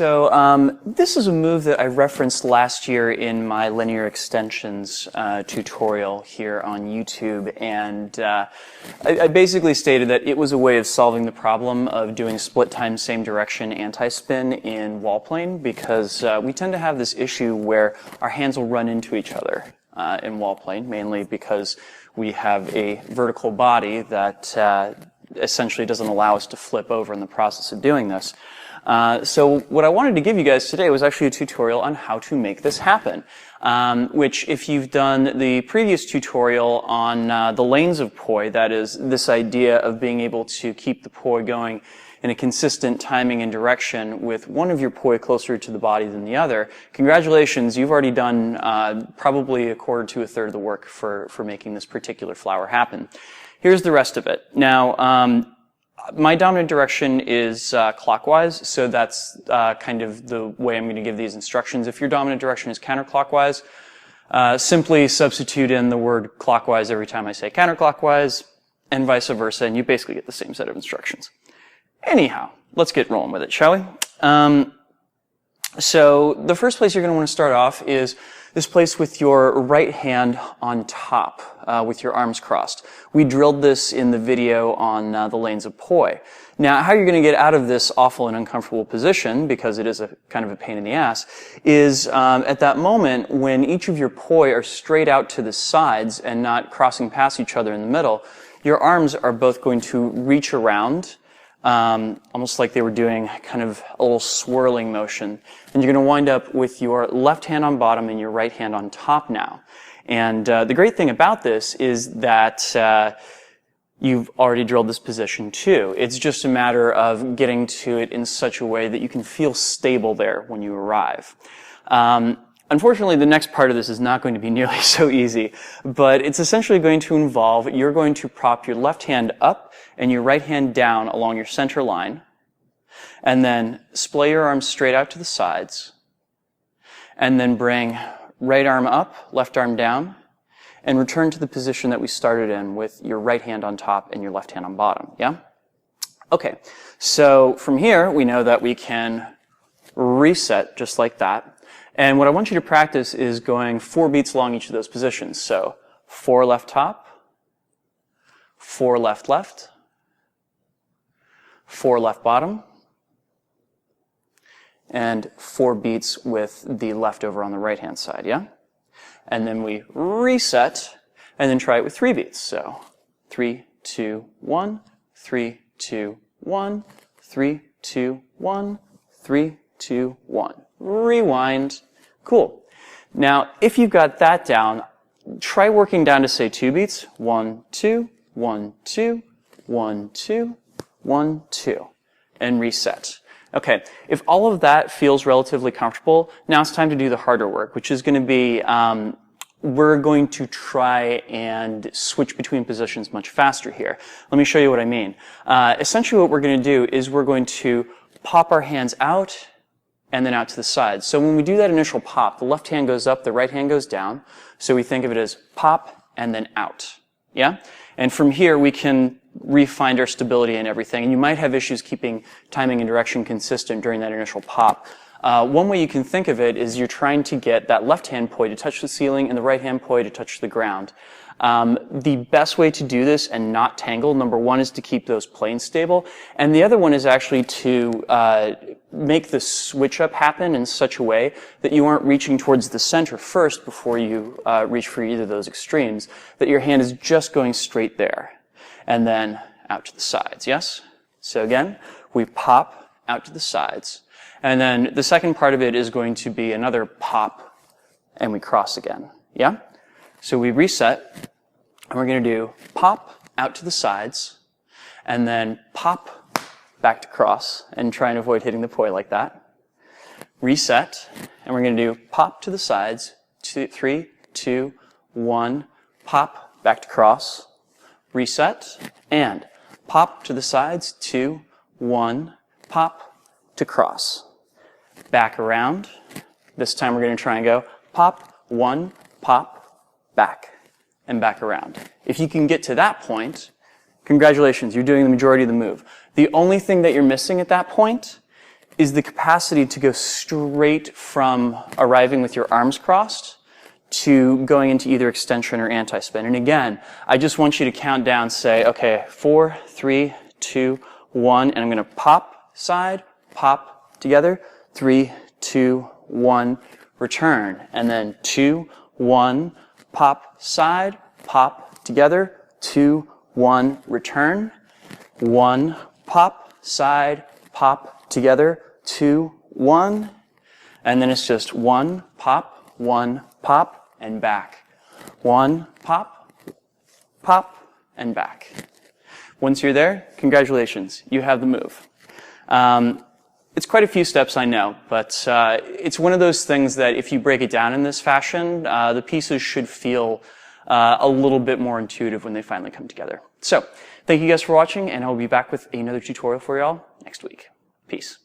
This is a move that I referenced last year in my linear extensions tutorial here on YouTube, and I basically stated that it was a way of solving the problem of doing split time same direction anti-spin in wall plane, because we tend to have this issue where our hands will run into each other in wall plane, mainly because we have a vertical body that essentially doesn't allow us to flip over in the process of doing this. So what I wanted to give you guys today was actually a tutorial on how to make this happen, which if you've done the previous tutorial on the lanes of poi, that is this idea of being able to keep the poi going in a consistent timing and direction with one of your poi closer to the body than the other, congratulations, you've already done probably a quarter to a third of the work for making this particular flower happen. Here's the rest of it. Now, my dominant direction is clockwise, so that's kind of the way I'm going to give these instructions. If your dominant direction is counterclockwise, simply substitute in the word clockwise every time I say counterclockwise, and vice versa, and you basically get the same set of instructions. Anyhow, let's get rolling with it, shall we? So the first place you're going to want to start off is this place with your right hand on top, with your arms crossed. We drilled this in the video on the lanes of poi. Now, how you're going to get out of this awful and uncomfortable position, because it is a kind of a pain in the ass, is at that moment when each of your poi are straight out to the sides and not crossing past each other in the middle, your arms are both going to reach around, almost like they were doing kind of a little swirling motion. And you're going to wind up with your left hand on bottom and your right hand on top now. And the great thing about this is that you've already drilled this position too. It's just a matter of getting to it in such a way that you can feel stable there when you arrive. Unfortunately, the next part of this is not going to be nearly so easy, but it's essentially going to involve, you're going to prop your left hand up and your right hand down along your center line, and then splay your arms straight out to the sides, and then bring right arm up, left arm down, and return to the position that we started in with your right hand on top and your left hand on bottom, yeah? Okay, so from here, we know that we can reset just like that. And what I want you to practice is going 4 beats along each of those positions. So 4 left top, 4 left left, 4 left bottom, and 4 beats with the left over on the right hand side, yeah? And then we reset, and then try it with 3 beats. So 3, 2, 1, 3, 2, 1, 3, 2, 1, 3, 2, 1. Rewind. Cool. Now, if you've got that down, try working down to say 2 beats. 1, 2, 1, 2, 1, 2, 1, 2, and reset. Okay, if all of that feels relatively comfortable, now it's time to do the harder work, which is going to be, we're going to try and switch between positions much faster here. Let me show you what I mean. Essentially what we're going to do is we're going to pop our hands out and then out to the side. So when we do that initial pop, the left hand goes up, the right hand goes down. So we think of it as pop and then out. Yeah? And from here we can re-find our stability and everything. And you might have issues keeping timing and direction consistent during that initial pop. One way you can think of it is you're trying to get that left hand poi to touch the ceiling and the right hand poi to touch the ground. The best way to do this and not tangle, number one, is to keep those planes stable. And the other one is actually to make the switch up happen in such a way that you aren't reaching towards the center first before you reach for either of those extremes, that your hand is just going straight there. And then out to the sides, yes? So again, we pop out to the sides. And then the second part of it is going to be another pop, and we cross again, yeah? So we reset, and we're going to do pop out to the sides, and then pop back to cross, and try and avoid hitting the poi like that. Reset, and we're going to do pop to the sides, 3, 2, 1, pop back to cross, reset, and pop to the sides, 2, 1, pop to cross. Back around. This time we're going to try and go pop, 1, pop, back, and back around. If you can get to that point, congratulations, you're doing the majority of the move. The only thing that you're missing at that point is the capacity to go straight from arriving with your arms crossed to going into either extension or anti-spin. And again, I just want you to count down, say, okay, 4, 3, 2, 1, and I'm going to pop, side, pop, together, 3, 2, 1, return. And then 2, 1, pop, side, pop, together, 2, 1, return. 1, pop, side, pop, together, 2, 1. And then it's just 1, pop, and back. 1, pop, and back. Once you're there, congratulations, you have the move. It's quite a few steps, I know, but it's one of those things that if you break it down in this fashion, the pieces should feel a little bit more intuitive when they finally come together. So, thank you guys for watching, and I'll be back with another tutorial for y'all next week. Peace.